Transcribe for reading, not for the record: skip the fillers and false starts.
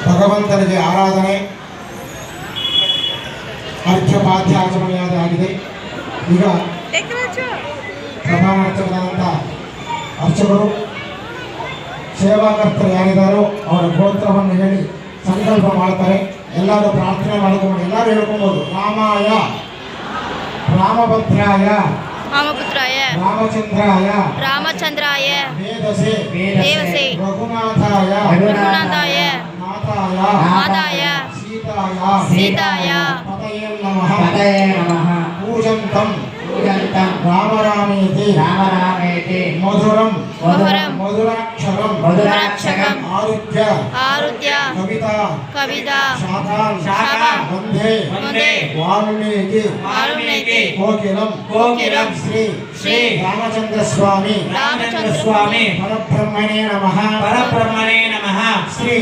ಭಗವಂತನಿಗೆ ಆರಾಧನೆ ಅರ್ಘ್ಯಪಾದ್ಯಾಚಮನೆಯಾದ ಆಗಿದೆ. ಈಗ ಪ್ರಧಾನ ಅರ್ಚಕರಾದಂಥ ಅರ್ಚಕರು ಸೇವಾಕರ್ತರು ಯಾರಿದ್ದಾರೋ ಅವರ ಗೋತ್ರವನ್ನು ಹೇಳಿ ಸಂಕಲ್ಪ ಮಾಡ್ತಾರೆ. ಎಲ್ಲರೂ ಪ್ರಾರ್ಥನೆ ಮಾಡಿಕೊಂಡು ಎಲ್ಲರೂ ಹೇಳ್ಕೊಬೋದು. ರಾಮಾಯ, ರಾಮಭದ್ರಾಯ, ರಾಮಚಂದ್ರಾಯ, ರಾಮಚಂದ್ರಾಯ, ವೇದಸೆ, ದೇವಸೆ, ರಘುನಾಥಾಯ, ರಘುನಾಥಾಯ, ಮಾತಾಯ, ಮಾತಾಯ, ಸೀತಾಯ, ಸೀತಾಯ, ಪತಯೇ ನಮಃ, ಪತಯೇ ನಮಃ. ಪೂಜಂತಂ पूजन्तं रामरामेति रामरामेति मधुरं मधुरं मधुराक्षरं मधुराक्षरं आरुह्य आरुह्य कविता कविता शाखां वन्दे वन्दे वाल्मीकि कोकिलं श्री रामचंद्र स्वामी स्वामी परब्रह्मणे नमः श्री